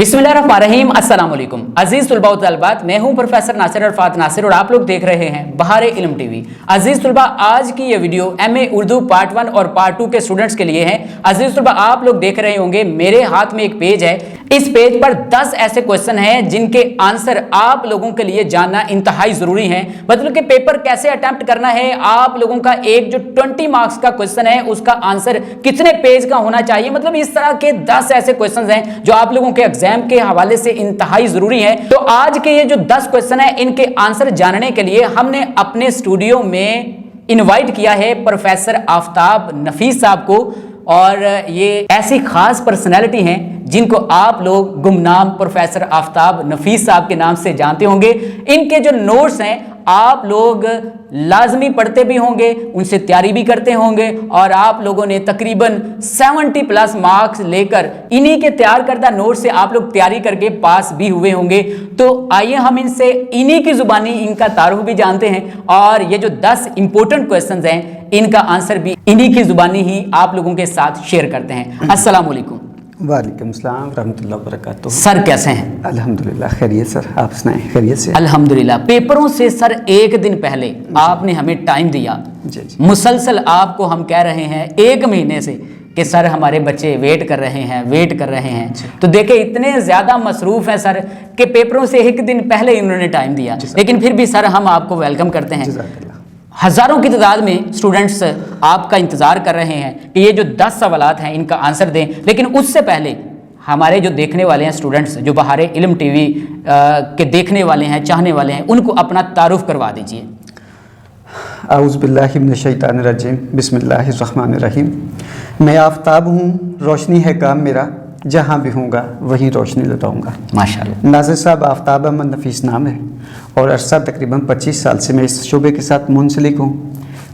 बिस्मिल्लाहिर्रहमानिर्रहीम, अस्सलाम वालेकुम अजीज तुलबा व तलबात, मैं हूं प्रोफेसर नासिर अरफात नासिर और आप लोग देख रहे हैं बहार इल्म टीवी। अजीज तुलबा, आज की ये वीडियो MA उर्दू पार्ट 1 और पार्ट 2 के स्टूडेंट्स के लिए है। अजीज तुलबा, आप लोग देख रहे होंगे मेरे हाथ में एक पेज है। इस पेज पर 10 ऐसे क्वेश्चन हैं जिनके आंसर आप लोगों के लिए जानना इंतहाई जरूरी है। मतलब कि पेपर कैसे अटेम्प्ट करना है, आप लोगों का एक जो 20 मार्क्स का क्वेश्चन है उसका आंसर कितने पेज का होना चाहिए। मतलब इस तरह के 10 ऐसे क्वेश्चन हैं जो आप लोगों के एग्जाम के हवाले से इंतहाई जरूरी है। तो आज के ये जो 10 क्वेश्चन है इनके आंसर जानने के लिए हमने अपने स्टूडियो में इनवाइट किया है प्रोफेसर आफताब नफीस साहब को। और ये ऐसी खास पर्सनैलिटी हैं जिनको आप लोग गुमनाम प्रोफेसर आफताब नफीस साहब के नाम से जानते होंगे। इनके जो नोट्स हैं आप लोग लाजमी पढ़ते भी होंगे, उनसे तैयारी भी करते होंगे और आप लोगों ने तकरीबन 70+ मार्क्स लेकर इन्हीं के तैयार करदा नोट से आप लोग तैयारी करके पास भी हुए होंगे। तो आइए हम इनसे इन्हीं की जुबानी इनका तारुफ भी जानते हैं और ये जो 10 इंपॉर्टेंट क्वेश्चंस हैं इनका आंसर भी इन्हीं की जुबानी ही आप लोगों के साथ शेयर करते हैं। अस्सलाम वालेकुम। वालेकुम सलाम रहमतुल्लाह व बरकातुहू। सर कैसे हैं? अल्हम्दुलिल्लाह खैरियत सर, आप सुनाएं खैरियत से? अल्हम्दुलिल्लाह। पेपरों से सर एक दिन पहले आपने हमें टाइम दिया। जी। मुसलसल आपको हम कह रहे हैं 1 महीने से कि सर हमारे बच्चे वेट कर रहे हैं। तो देखे इतने ज़्यादा मसरूफ़ हैं सर कि पेपरों से एक दिन पहले इन्होंने टाइम दिया, लेकिन फिर भी सर हम आपको वेलकम करते हैं। हज़ारों की तादाद में स्टूडेंट्स आपका इंतज़ार कर रहे हैं कि ये जो 10 सवालात हैं इनका आंसर दें। लेकिन उससे पहले हमारे जो देखने वाले हैं स्टूडेंट्स, जो बहार इल्म टीवी के देखने वाले हैं, चाहने वाले हैं, उनको अपना तारुफ करवा दीजिए। आऊज़ु बिल्लाहि मिनश शैतानिर रजीम, बिस्मिल्लाहिर रहमानिर रहीम। मैं आफताब हूँ, रोशनी है काम मेरा, जहाँ भी हूँगा वहीं रोशनी लौटाऊँगा। माशाल्लाह। नाज़िर साहब, आफताब अहमद नफीस नाम है और अरसा तकरीबन 25 साल से मैं इस शोबे के साथ मुंसलिक हूँ।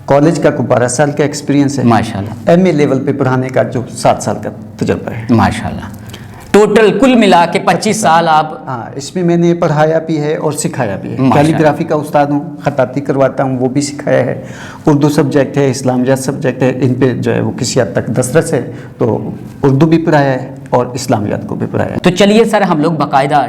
कॉलेज का 12 साल का एक्सपीरियंस है। माशाल्लाह। MA लेवल पे पढ़ाने का जो 7 साल का तजुर्बा है। माशाल्लाह। टोटल कुल मिला के 25 साल आप। हाँ, इसमें मैंने पढ़ाया भी है और सिखाया भी है। कैलीग्राफी का उस्ताद हूँ, खताती करवाता हूँ, वो भी सिखाया है। उर्दू सब्जेक्ट है, इस्लामियात सब्जेक्ट है, इन पे जो है वो किसी हद तक दस्तरस है। तो उर्दू भी पढ़ाया है और इस्लामियात को भी पढ़ाया है। तो चलिए सर हम लोग बाकायदा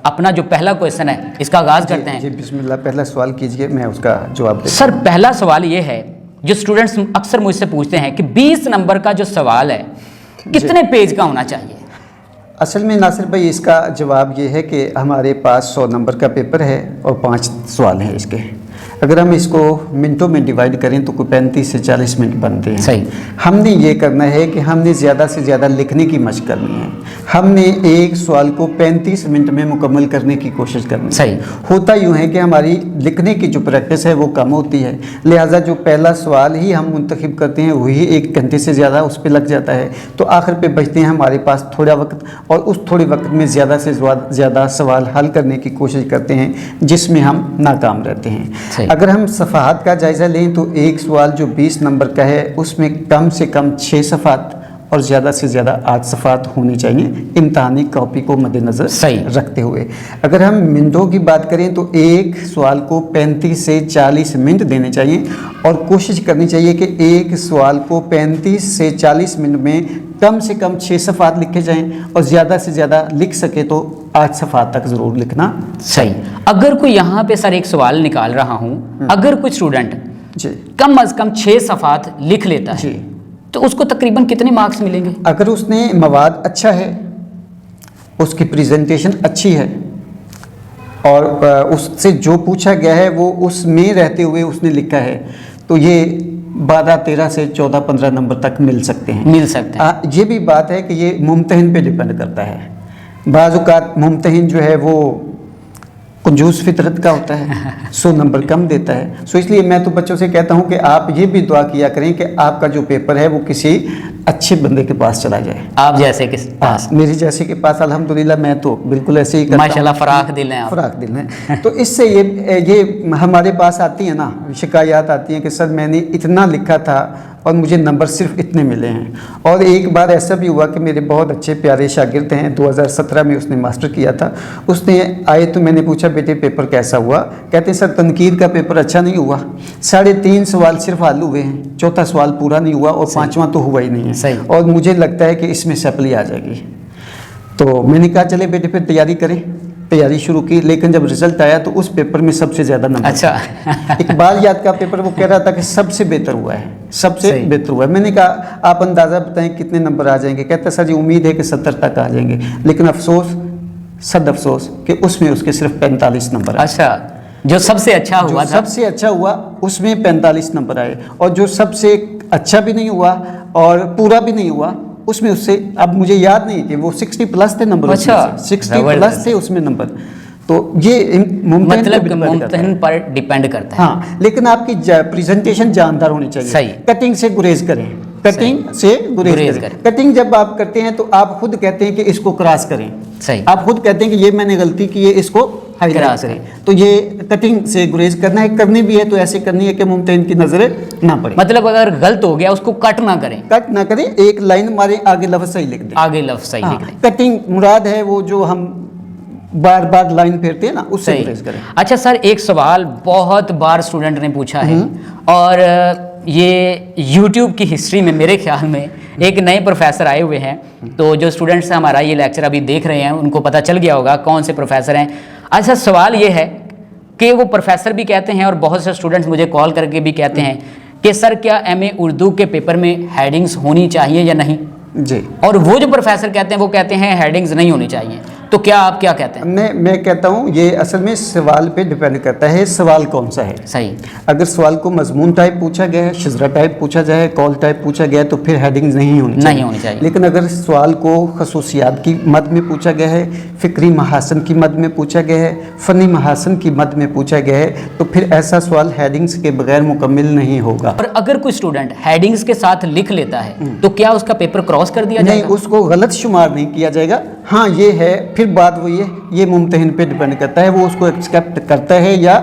अपना जो पहला क्वेश्चन है इसका आगाज़ करते हैं। जी बिस्मिल्लाह, पहला सवाल कीजिए, मैं उसका जवाब देता सर पहला सवाल ये है, जो स्टूडेंट्स अक्सर मुझसे पूछते हैं कि 20 नंबर का जो सवाल है कितने पेज का होना चाहिए? असल में नासिर भाई, इसका जवाब ये है कि हमारे पास 100 नंबर का पेपर है और 5 सवाल हैं इसके। अगर हम इसको मिनटों में डिवाइड करें तो कोई 35 से 40 मिनट बनते हैं। सही। हमने ये करना है कि हमने ज़्यादा से ज़्यादा लिखने की मशक करनी है। हमने एक सवाल को 35 मिनट में मुकम्मल करने की कोशिश करनी है। सही। होता यूँ है कि हमारी लिखने की जो प्रैक्टिस है वो कम होती है, लिहाजा जो पहला सवाल ही हम मुंतखब करते हैं वही 1 घंटे से ज़्यादा उस पर लग जाता है। तो आखिर पे बचते हैं हमारे पास थोड़ा वक्त, और उस थोड़े वक्त में ज़्यादा से ज़्यादा सवाल हल करने की कोशिश करते हैं जिसमें हम नाकाम रहते हैं। अगर हम सफ़ाहत का जायज़ा लें तो एक सवाल जो 20 नंबर का है उसमें कम से कम 6 सफ़ात और ज़्यादा से ज़्यादा 8 सफ़ात होनी चाहिए, इम्तहानी कॉपी को मद्देनज़र रखते हुए। अगर हम मिनटों की बात करें तो एक सवाल को 35 से 40 मिनट देने चाहिए और कोशिश करनी चाहिए कि एक सवाल को 35 से 40 मिनट में कम से कम 6 सफ़ात लिखे जाएं और ज़्यादा से ज़्यादा लिख सके तो 8 सफ़ात तक ज़रूर लिखना। सही। अगर कोई यहाँ पे सर एक सवाल निकाल रहा हूँ, अगर कोई स्टूडेंट जी कम अज़ कम 6 सफ़ात लिख लेता है तो उसको तकरीबन कितने मार्क्स मिलेंगे? अगर उसने मवाद अच्छा है, उसकी प्रेजेंटेशन अच्छी है और उससे जो पूछा गया है वो उसमें रहते हुए उसने लिखा है, तो ये 12-13 से 14-15 नंबर तक मिल सकते हैं। ये भी बात है कि ये मुम्तहिन पे डिपेंड करता है। बाज़ औक़ात मुम्तहिन जो है वो कंजूस फितरत का होता है, 100 नंबर कम देता है। सो इसलिए मैं तो बच्चों से कहता हूँ कि आप ये भी दुआ किया करें कि आपका जो पेपर है वो किसी अच्छे बंदे के पास चला जाए। आप जैसे के पास? मेरे जैसे के पास अल्हम्दुलिल्लाह मैं तो बिल्कुल ऐसे ही करता माशाल्लाह, फराख दिल हैं आप। फराख दिल हैं। तो इससे ये हमारे पास आती है ना शिकायत आती है कि सर मैंने इतना लिखा था और मुझे नंबर सिर्फ इतने मिले हैं। और एक बार ऐसा भी हुआ कि मेरे बहुत अच्छे प्यारे शागिर्द हैं, 2017 में उसने मास्टर किया था। उसने आए तो मैंने पूछा बेटे पेपर कैसा हुआ? कहते हैं सर तनकीद का पेपर अच्छा नहीं हुआ, 3.5 सवाल सिर्फ हल हुए हैं, 4था सवाल पूरा नहीं हुआ और 5वां तो हुआ ही नहीं है। और मुझे लगता है कि इसमें सप्ली आ जाएगी। तो मैंने कहा चले बेटे फिर तैयारी करें, तैयारी शुरू की, लेकिन जब रिजल्ट आया तो उस पेपर में सबसे ज़्यादा नंबर। अच्छा। इकबाल याद का पेपर वो कह रहा था कि सबसे बेहतर हुआ है, सबसे सही। बेहतर हुआ है। मैंने कहा आप अंदाज़ा बताएं कितने नंबर आ जाएंगे? कहता सर जी उम्मीद है कि 70 तक आ जाएंगे, लेकिन अफसोस, सद अफसोस कि उसमें उसके सिर्फ 45 नंबर आए। अच्छा, जो सबसे अच्छा हुआ जो था, सबसे अच्छा हुआ उसमें 45 नंबर आए, और जो सबसे अच्छा भी नहीं हुआ और पूरा भी नहीं हुआ उसमें उससे, अब मुझे याद नहीं कि वो 60 प्लस थे नंबर। अच्छा, 60 प्लस थे उसमें नंबर। तो ये मुमतहिन मतलब पे कि depend करता है। मुमतहिन पर डिपेंड करता है। हाँ, लेकिन आपकी प्रेजेंटेशन जानदार होनी चाहिए। सही। कटिंग से गुरेज करें, कटिंग से गुरेज गुरेज करें। करें। कटिंग जब आप करते हैं तो आप खुद कहते हैं कि इसको क्रॉस करें, सही। आप खुद कहते हैं कि ये मैंने गलती की है, इसको हाईलाइट क्रॉस करें। तो ये कटिंग से गुरेज करना है, करनी भी है तो ऐसे करनी है कि मुमतहिन की नजरें ना पड़े। मतलब अगर गलत हो गया उसको कट ना करें, कट ना करें, एक लाइन मारे, आगे लफ्ज सही लिख दें। आगे लफ्ज सही लिख दें। कटिंग मुराद है वो जो हम बार बार लाइन फेरते हैं ना, उससे सही। गुरेज करें। अच्छा सर, एक सवाल बहुत बार स्टूडेंट ने पूछा है, और ये YouTube की हिस्ट्री में मेरे ख्याल में एक नए प्रोफेसर आए हुए हैं, तो जो स्टूडेंट्स हमारा ये लेक्चर अभी देख रहे हैं उनको पता चल गया होगा कौन से प्रोफेसर हैं। अच्छा, सवाल ये है कि वो प्रोफेसर भी कहते हैं और बहुत से स्टूडेंट्स मुझे कॉल करके भी कहते हैं कि सर क्या MA उर्दू के पेपर में हेडिंग्स होनी चाहिए या नहीं, जी। और वो जो प्रोफेसर कहते हैं वो कहते हैं हेडिंग्स नहीं होनी चाहिए, तो क्या आप क्या कहते हैं? मैं कहता हूँ ये असल में सवाल पे डिपेंड करता है, सवाल कौन सा है। सही। अगर सवाल को मजमून टाइप पूछा गया है, शिजरा टाइप पूछा जाए, कॉल टाइप पूछा गया है, तो फिर हेडिंग्स नहीं होनी चाहिए। लेकिन अगर सवाल को खसूसियात की मद में पूछा गया है, फिक्री महासन की मद में पूछा गया है, फ़नी महासन की मद में पूछा गया है, तो फिर ऐसा सवाल हेडिंग्स के बगैर मुकम्मिल नहीं होगा। और अगर कोई स्टूडेंट हेडिंग्स के साथ लिख लेता है तो क्या उसका पेपर क्रॉस कर दिया नहीं, जाएगा? उसको गलत शुमार नहीं किया जाएगा। हाँ, ये है, फिर बात वही है, ये मुमतहिन पे डिपेंड करता है वो उसको एक्सेप्ट करता है या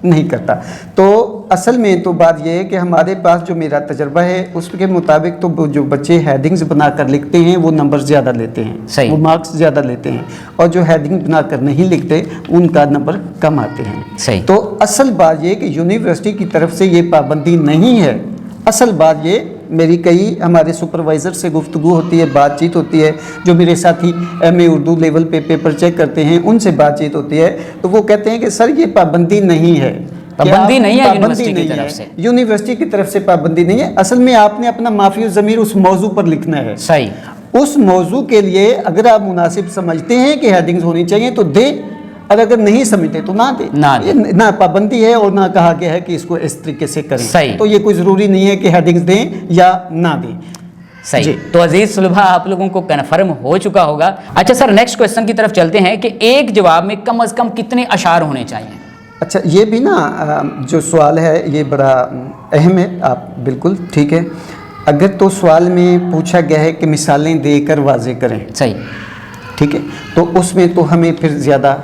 नहीं करता। तो असल में तो बात ये है कि हमारे पास जो मेरा तजर्बा है उसके मुताबिक तो जो बच्चे हेडिंग्स बनाकर लिखते हैं वो नंबर ज़्यादा लेते हैं। सही। वो मार्क्स ज़्यादा लेते हैं, और जो हेडिंग बनाकर नहीं लिखते उनका नंबर कम आते हैं। सही। तो असल बात ये है कि यूनिवर्सिटी की तरफ से ये पाबंदी नहीं है। असल बात ये, मेरी कई हमारे सुपरवाइज़र से गुफ्तगू होती है, बातचीत होती है, जो मेरे साथी MA उर्दू लेवल पे पेपर चेक करते हैं उनसे बातचीत होती है, तो वो कहते हैं कि सर ये पाबंदी नहीं है। पाबंदी नहीं है पाबंदी यूनिवर्सिटी की नहीं तरफ है। से। यूनिवर्सिटी की तरफ से पाबंदी नहीं है। असल में आपने अपना माफी ज़मीर उस मौजू पर लिखना है। सही। उस मौजू के लिए अगर आप मुनासिब समझते हैं कि हेडिंग्स होनी चाहिए तो दे, और अगर नहीं समझते तो ना दे। ये ना पाबंदी है और ना कहा गया है कि इसको इस तरीके से करें। सही। तो ये कोई ज़रूरी नहीं है कि हेडिंग्स दें या ना दें। सही। तो अजीज सुलभा आप लोगों को कन्फर्म हो चुका होगा। अच्छा सर, नेक्स्ट क्वेश्चन की तरफ चलते हैं कि एक जवाब में कम से कम कितने अशार होने चाहिए? अच्छा, ये भी ना जो सवाल है ये बड़ा अहम है। आप बिल्कुल ठीक है। अगर तो सवाल में पूछा गया है कि मिसालें देकर वाज़े करें, सही, ठीक है, तो उसमें तो हमें फिर ज़्यादा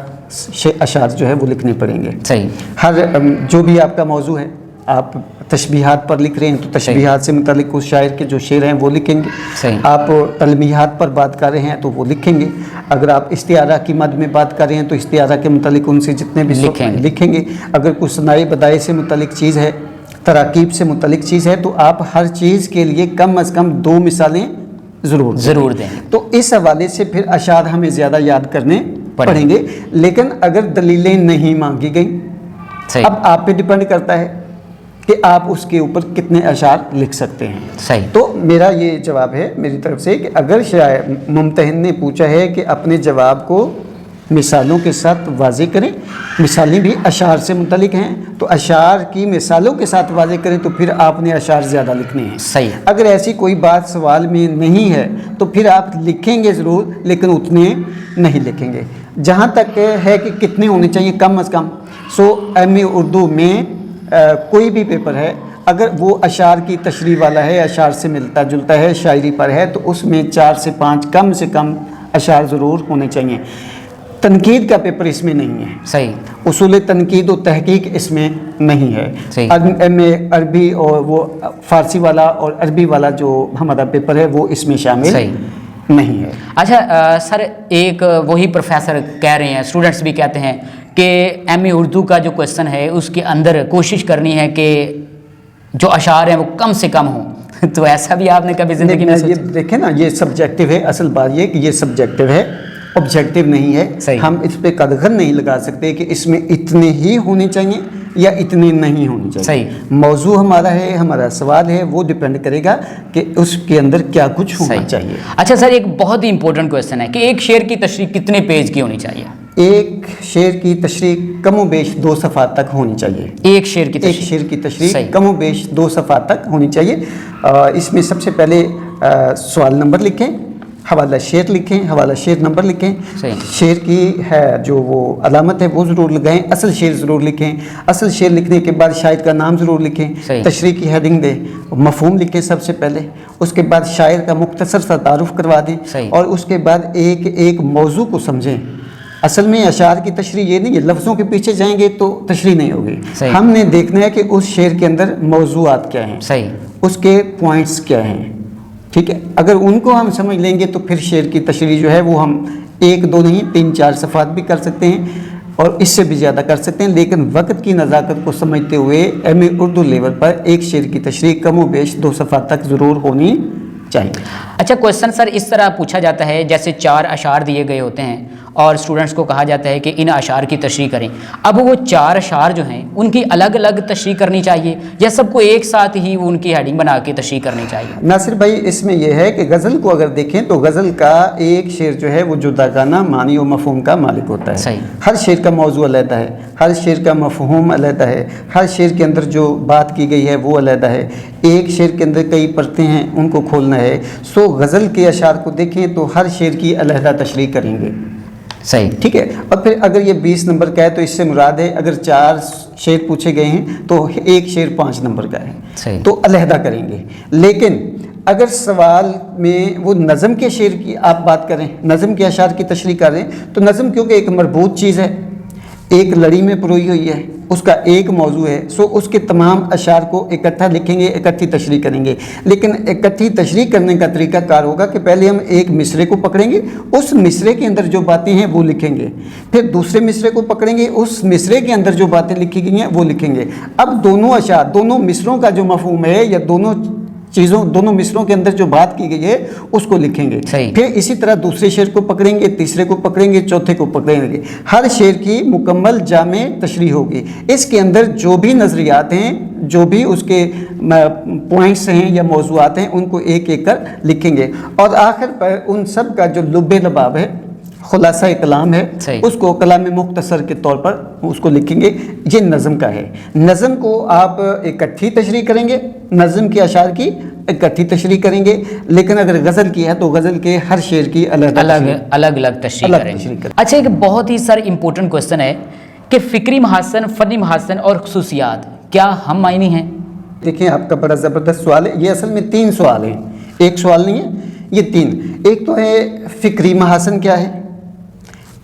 अशार जो है वो लिखने पड़ेंगे। सही। हर जो भी आपका मौजू है, आप तशबीहात पर लिख रहे हैं तो तशबीहात से मुतालिक उस शायर के जो शेर हैं वो लिखेंगे। सही। आप तलमीहात पर बात कर रहे हैं तो वो लिखेंगे। अगर आप इस्तिआरा की मद में बात कर रहे हैं तो इस्तिआरा के मुतालिक उनसे जितने भी लिखेंगे। अगर कुछ सनाई बदाई से मुतालिक चीज़ है, तराकीब से मुतालिक चीज़ है, तो आप हर चीज़ के लिए कम अज़ कम 2 मिसालें ज़रूर दें। तो इस हवाले से फिर अशार हमें ज़्यादा याद करने पड़ेंगे। लेकिन अगर दलीलें नहीं मांगी गई, अब आप पे डिपेंड करता है कि आप उसके ऊपर कितने अशार लिख सकते हैं। सही। तो मेरा ये जवाब है मेरी तरफ से कि अगर शायद मुमतहिन ने पूछा है कि अपने जवाब को मिसालों के साथ वाज़े करें, मिसालें भी अशार से मुतलिक हैं, तो अशार की मिसालों के साथ वाज़े करें, तो फिर आपने अशार ज़्यादा लिखने हैं। सही। अगर ऐसी कोई बात सवाल में नहीं है तो फिर आप लिखेंगे ज़रूर, लेकिन उतने नहीं लिखेंगे। जहाँ तक है कि कितने होने चाहिए कम अज़ कम, MA उर्दू में कोई भी पेपर है, अगर वो अशार की तशरीह वाला है, अशार से मिलता जुलता है, शायरी पर है, तो उसमें 4 से 5 कम से कम अशार ज़रूर होने चाहिए। तनकीद का पेपर इसमें नहीं है। सही। उसूल तनकीद और तहकीक इसमें नहीं है। MA अरबी और वो फ़ारसी वाला और अरबी वाला जो हमारा पेपर है वो इसमें शामिल नहीं है। अच्छा सर, एक वही प्रोफेसर कह रहे हैं, स्टूडेंट्स भी कहते हैं कि MA उर्दू का जो क्वेश्चन है उसके अंदर कोशिश करनी है कि जो अशार हैं वो कम से कम हों। तो ऐसा भी आपने कभी ज़िंदगी में ये देखें ना, ये सब्जेक्टिव है। असल बात ये कि ये सब्जेक्टिव है। ऑब्जेक्टिव नहीं है, सही। हम इस पे कदगन नहीं लगा सकते कि इसमें इतने ही होने चाहिए या इतने नहीं होने चाहिए। सही। मौजू हमारा है, हमारा सवाल है, वो डिपेंड करेगा कि उसके अंदर क्या कुछ होना सही। चाहिए। अच्छा सर, एक बहुत ही इंपॉर्टेंट क्वेश्चन है कि एक शेर की तशरीह कितने पेज की होनी चाहिए? एक शेर की तशरीह कमो बेश 2 सफ़ा तक होनी चाहिए। एक शेर की एक तशरीह? शेर की तशरीह सही। कमो बेश 2 सफ़ा तक होनी चाहिए। इसमें सबसे पहले सवाल नंबर लिखें, हवाला शेर लिखें, हवाला शेर नंबर लिखें, सही। शेर की है जो वो अलामत है वो ज़रूर लगाएं, असल शेर ज़रूर लिखें, असल शेर लिखने के बाद शायर का नाम ज़रूर लिखें, सही। तशरीह की हेडिंग दें, मफ़हूम लिखें सबसे पहले, उसके बाद शायर का मुख्तसर सा तारुफ करवा दें, सही। और उसके बाद एक एक मौजू को समझें। असल में अशार की तशरीह ये नहीं है, लफ्ज़ों के पीछे जाएंगे तो तशरीह नहीं होगी। सही। हमने देखना है कि उस शेर के अंदर मौजूआत क्या हैं, सही। उसके पॉइंट्स क्या हैं, ठीक है। अगर उनको हम समझ लेंगे तो फिर शेर की तशरीह जो है वो हम 1 2 नहीं 3 4 सफ़ात भी कर सकते हैं और इससे भी ज़्यादा कर सकते हैं, लेकिन वक्त की नज़ाकत को समझते हुए एमए उर्दू लेवल पर एक शेर की तशरीह कम व बेश 2 सफ़ात तक ज़रूर होनी चाहिए। अच्छा क्वेश्चन सर इस तरह पूछा जाता है, जैसे 4 अशार दिए गए होते हैं और स्टूडेंट्स को कहा जाता है कि इन अशार की तशरीह करें। अब वो 4 अशार जो हैं उनकी अलग अलग तशरीह करनी चाहिए या सबको एक साथ ही वो उनकी हेडिंग बना के तशरीह करनी चाहिए? नासिर भाई, इसमें यह है कि गज़ल को अगर देखें तो गज़ल का एक शेर जो है वो जुदागाना मानी और मफ़हूम का मालिक होता है। सही। हर शेर का मौजू अलहदा है, हर शेर का मफ़हूम अलहदा है, हर शेर के अंदर जो बात की गई है वो अलहदा है, एक शेर के अंदर कई परतें हैं उनको खोलना है। सो गज़ल के अशार को देखें तो हर शेर की अलहदा तशरीह करेंगे। सही। ठीक है। और फिर अगर ये 20 नंबर का है तो इससे मुराद है अगर 4 शेर पूछे गए हैं तो एक शेर 5 नंबर का है, सही। तो अलहदा करेंगे। लेकिन अगर सवाल में वो नज़म के शेर की आप बात करें, नज़म के अशार की तशरीह करें, तो नज़म क्योंकि एक मरबूत चीज़ है, एक लड़ी में परोई हुई है, उसका एक मौजू है, सो उसके तमाम अशार को इकट्ठा लिखेंगे, इकट्ठी तशरीह करेंगे। लेकिन इकट्ठी तशरीह करने का तरीका कार होगा कि पहले हम एक मिसरे को पकड़ेंगे, उस मिसरे के अंदर जो बातें हैं वो लिखेंगे, फिर दूसरे मिसरे को पकड़ेंगे, उस मिसरे के अंदर जो बातें लिखी गई हैं वो लिखेंगे। अब दोनों अशार, दोनों मिसरों का जो मफहूम है या दोनों मिसरों के अंदर जो बात की गई है उसको लिखेंगे। सही। फिर इसी तरह दूसरे शेर को पकड़ेंगे, तीसरे को पकड़ेंगे, चौथे को पकड़ेंगे। हर शेर की मुकम्मल जामे तशरीह होगी। इसके अंदर जो भी नज़रियात हैं, जो भी उसके पॉइंट्स हैं या मौजूआत हैं, उनको एक एक कर लिखेंगे और आखिर पर उन सब का जो लुब्बे लबाब है, खुलासा कलाम है, सही। उसको कलाम मुख्तसर के तौर पर उसको लिखेंगे। ये नज़म का है। नज़म को आप इकट्ठी तशरीह करेंगे, नज़म के अशार की इकट्ठी तशरीह करेंगे, लेकिन अगर गज़ल की है तो गज़ल के हर शेर की अलग अलग तशरीह करेंगे। अच्छा, एक बहुत ही सर इम्पोर्टेंट क्वेश्चन है कि फ़िक्री महासन, फ़नी महासन और खुसूसियात क्या हम मायनी हैं? देखिए, आपका बड़ा ज़बरदस्त सवाल है। ये असल में 3 सवाल हैं, एक सवाल नहीं है, ये 3। एक तो है फ़िक्री महासन क्या है,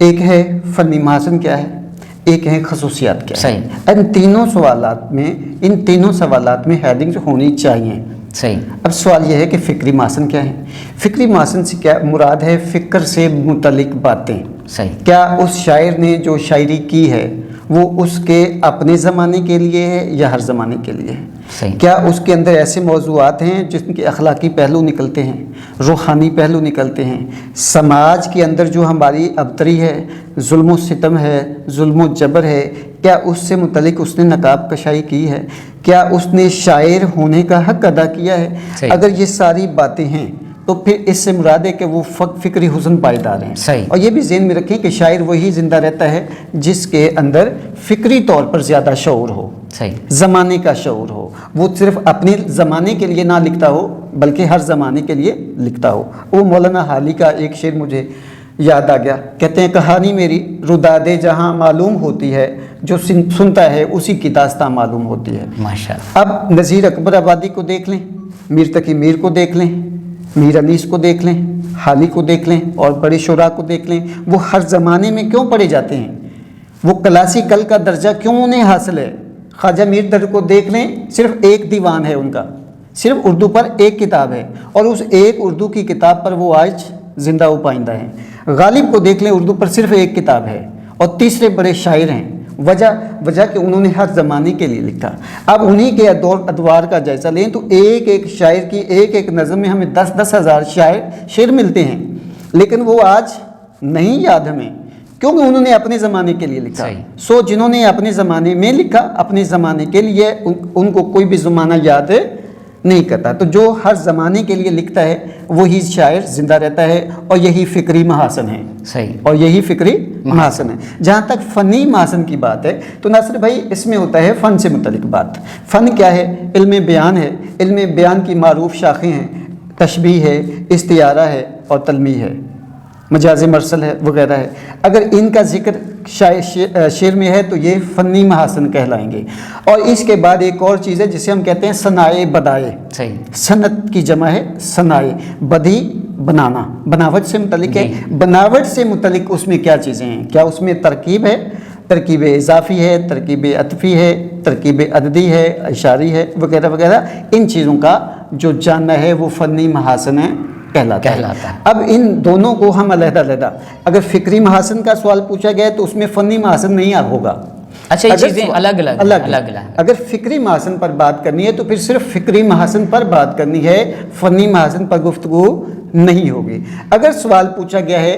एक है फ़नी महासन क्या है, एक है खसूसियात क्या है। सही। इन तीनों सवालात में हेडिंग्स होनी चाहिए। सही। अब सवाल यह है कि फ़िक्री महासन क्या है। फ़िक्री महासन से क्या मुराद है? फ़िक्र से मुतलिक बातें। सही। क्या उस शायर ने जो शायरी की है वो उसके अपने ज़माने के लिए है या हर ज़माने के लिए है? सही। क्या उसके अंदर ऐसे मौजूआत हैं जिनके अखलाकी पहलू निकलते हैं, रूहानी पहलू निकलते हैं, समाज के अंदर जो हमारी अबतरी है, जुल्म सितम है, जुल्म जबर है, क्या उससे मुतलिक उसने नकाब कशाई की है? क्या उसने शायर होने का हक अदा किया है? अगर ये सारी बातें हैं तो फिर इससे मुराद है कि वो फ़िक्री हुस्न पायदार हैं। सही। और ये भी ज़हन में रखें कि शायर वही ज़िंदा रहता है जिसके अंदर फ़िक्री तौर पर ज़्यादा शऊर हो, सही, ज़माने का शऊर हो। वो सिर्फ अपने ज़माने के लिए ना लिखता हो बल्कि हर ज़माने के लिए लिखता हो। वो मौलाना हाली का एक शेर मुझे याद आ गया। कहते हैं, कहानी मेरी रुदादे जहाँ मालूम होती है, जो सुनता है उसी की दास्तां मालूम होती है। माशाअल्लाह। अब नज़ीर अकबर आबादी को देख लें, मीर तकी मीर को देख लें, मीर अनीस को देख लें, हाली को देख लें और बड़े शुरा को देख लें। वो हर ज़माने में क्यों पढ़े जाते हैं? वो क्लासिकल का दर्जा क्यों उन्हें हासिल है? ख्वाजा मीर दर को देख लें, सिर्फ एक दीवान है उनका, सिर्फ उर्दू पर एक किताब है और उस एक उर्दू की किताब पर वो आज जिंदा व पाइंदा हैं। गालिब को देख लें, उर्दू पर सिर्फ एक किताब है और तीसरे बड़े शायर हैं। वजह कि उन्होंने हर ज़माने के लिए लिखा। अब उन्हीं के अदवार का जायज़ा लें तो एक एक शायर की एक एक नज़म में हमें 10-10 हज़ार शेर मिलते हैं, लेकिन वो आज नहीं याद हमें, क्योंकि उन्होंने अपने ज़माने के लिए लिखा। सही। सो जिन्होंने अपने ज़माने में लिखा, अपने ज़माने के लिए, उनको कोई भी ज़माना याद नहीं करता। तो जो हर ज़माने के लिए लिखता है वही शायर ज़िंदा रहता है, और यही फ़िक्री महासन है। सही। और यही फ़िक्री महासन है। जहाँ तक फ़नी महासन की बात है तो नासिर भाई इसमें होता है फ़न से मुतल्लिक बात। फ़न क्या है? इल्म बयान है। इल्म बयान की मारूफ शाखें हैं, तशबीह है, इस्तियारा है और तलमीह है, मजाज मरसल है वगैरह है। अगर इनका जिक्र शेर में है तो ये फ़नी महासन कहलाएंगे। और इसके बाद एक और चीज़ है जिसे हम कहते हैं सनाए बदाए। सही। सनत की जमा है सनाए, बदी बनाना, बनावट से मुतल्लिक है। बनावट से मुतल्लिक उसमें क्या चीज़ें हैं? क्या उसमें तरकीब है? तरकीब इजाफ़ी है, तरकीब अतफ़ी है, तरकीब अददी है, इशारी है वगैरह वगैरह। इन चीज़ों का जो जानना है वो फ़नी महासन है कहलाता है। अब इन दोनों को हम अलग-अलग, अगर फ़िक्री महासन का सवाल पूछा गया तो उसमें फ़नी महासन नहीं होगा। अच्छा, ये चीज़ें अलग अलग। अगर फ़िक्री महासन पर बात करनी है तो फिर सिर्फ फ़िक्री महासन पर बात करनी है, फ़नी महासन पर गुफ्तगू नहीं होगी। अगर सवाल पूछा गया है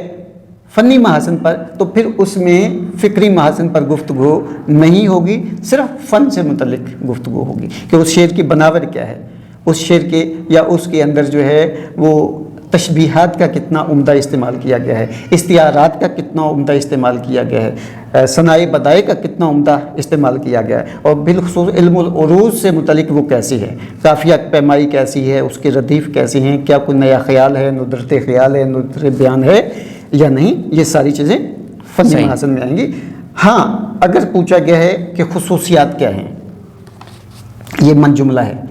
फ़नी महासन पर तो फिर उसमें फ़िक्री महासन पर गुफ्तगू नहीं होगी, सिर्फ फ़न से मुतल्लिक गुफ्तगू होगी कि उस शेर की बनावट क्या है, उस शेर के या उसके अंदर जो है वो तशबीहात का कितना उम्दा इस्तेमाल किया गया है, इस्तियारात का कितना उम्दा इस्तेमाल किया गया है, सनाए बदाए का कितना उम्दा इस्तेमाल किया गया है, और बिलखुसूस इल्मुल उरूज से मुतलिक वो कैसी है, काफ़िया पैमाई कैसी है, उसके रदीफ़ कैसी हैं, क्या कोई नया ख्याल है, नुदरत ख्याल है, नुदरत बयान है या नहीं, ये सारी चीज़ें फ़नी महासन में आएंगी। हाँ, अगर पूछा गया है कि खुसूसियात क्या हैं, ये मन जुमला है,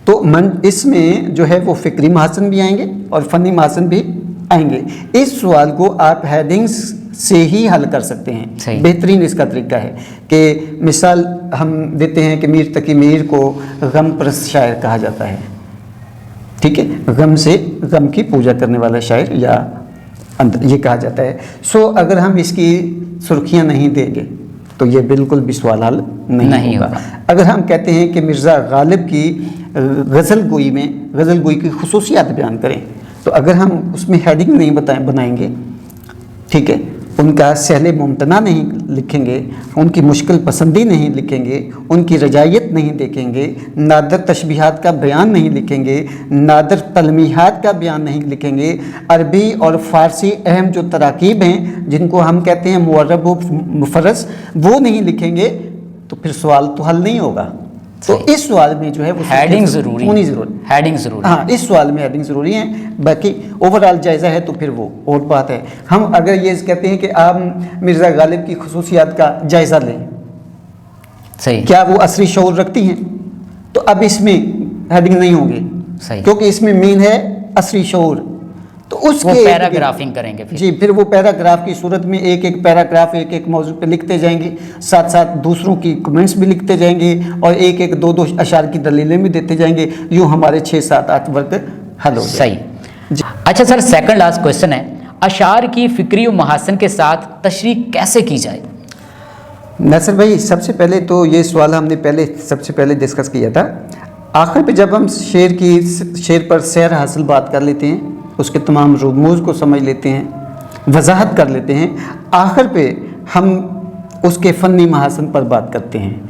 तो मन इसमें जो है वो फ़िक्री महासन भी आएंगे और फ़नी महासन भी आएंगे। इस सवाल को आप हेडिंग्स से ही हल कर सकते हैं। बेहतरीन इसका तरीका है कि मिसाल हम देते हैं कि मीर तकी मीर को गम परस्त शायर कहा जाता है, ठीक है, गम से गम की पूजा करने वाला शायर या अंदर ये कहा जाता है। सो अगर हम इसकी सुर्खियाँ नहीं देंगे तो ये बिल्कुल भी सवाल हल नहीं होगा। अगर हम कहते हैं कि मिर्ज़ा गालिब की गज़ल गोई में गज़ल गोई की खुसूसियात बयान करें, तो अगर हम उसमें हेडिंग नहीं बनाएंगे, ठीक है, उनका सहले मुमतना नहीं लिखेंगे, उनकी मुश्किल पसंदी नहीं लिखेंगे, उनकी रजायत नहीं देखेंगे, नादर तशबीहात का बयान नहीं लिखेंगे, नादर तलमीहात का बयान नहीं लिखेंगे, अरबी और फ़ारसी अहम जो तराकीब हैं जिनको हम कहते हैं मुअर्रब व मुफर्रस, वो नहीं लिखेंगे तो फिर सवाल तो हल नहीं होगा। तो इस सवाल में जो है वो हेडिंग ज़रूरी होनी ज़रूरी, हेडिंग ज़रूरी। हाँ, इस सवाल में हेडिंग ज़रूरी है। बाकी ओवरऑल जायज़ा है तो फिर वो और बात है। हम अगर ये कहते हैं कि आप मिर्ज़ा गालिब की खुसूसियात का जायज़ा लें, सही, क्या वो असरी शऊर रखती हैं, तो अब इसमें हेडिंग नहीं होगी, सही, क्योंकि इसमें मेन है असरी शऊर। तो उसके पैराग्राफिंग करेंगे फिर वो पैराग्राफ की सूरत में एक एक पैराग्राफ एक एक मौजू पे लिखते जाएंगे, साथ साथ दूसरों की कमेंट्स भी लिखते जाएंगे और एक एक दो दो अशार की दलीलें भी देते जाएंगे। यूँ हमारे 6, 7, 8 वर्ग हल हो जाए। सही। अच्छा सर, सेकंड लास्ट क्वेश्चन है, अशार की फ़िक्री व महासन के साथ तशरीह कैसे की जाए? नासिर भाई, सबसे पहले तो ये सवाल हमने सबसे पहले डिस्कस किया था। आखिर पे जब हम शेर पर सैर हासिल बात कर लेते हैं, उसके तमाम रमूज़ को समझ लेते हैं, वजाहत कर लेते हैं, आखिर पे हम उसके फ़नी महासन पर बात करते हैं।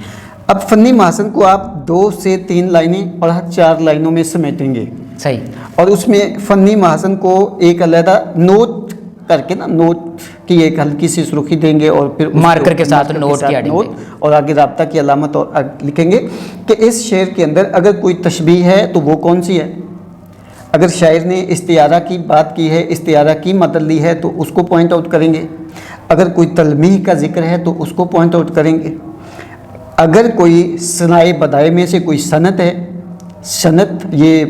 अब फ़नी महासन को आप 2 से 3 लाइनें और 4 लाइनों में समेटेंगे, सही, और उसमें फ़नी महासन को एक अलहदा नोट करके ना, नोट की एक हल्की सी सुर्खी देंगे और फिर मार्कर के साथ नोट और आगे राब्ता की अलामत और लिखेंगे कि इस शेर के अंदर अगर कोई तशबीह है तो वो कौन सी है। अगर शायर ने इस्तियारा की बात की है, इस्तियारा की मदद ली है तो उसको पॉइंट आउट करेंगे। अगर कोई तलमीह का जिक्र है तो उसको पॉइंट आउट करेंगे। अगर कोई सनाए बदाए में से कोई सनत है, सनत ये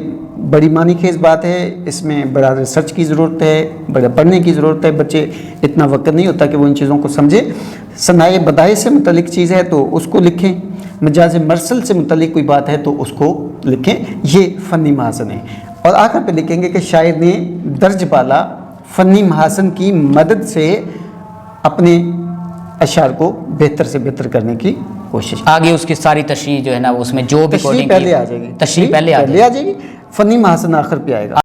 बड़ी मानी खेज बात है, इसमें बड़ा रिसर्च की ज़रूरत है, बड़ा पढ़ने की ज़रूरत है। बच्चे इतना वक्त नहीं होता कि वो इन चीज़ों को समझे। सनाए बदाए से मुतलिक चीज़ है तो उसको लिखें, मजाज मरसल से मुतलिक कोई बात है तो उसको लिखें। ये फ़नी महासन है। और आखिर पे लिखेंगे कि शायर ने दर्ज बाला फ़नी महासन की मदद से अपने अशार को बेहतर से बेहतर करने की कोशिश। आगे उसकी सारी तशरीह जो है ना, उसमें जो भी तशरीह पहले आ जाएगी, तशरीह पहले आ जाएगी, फ़नी महासन आखिर पे आएगा।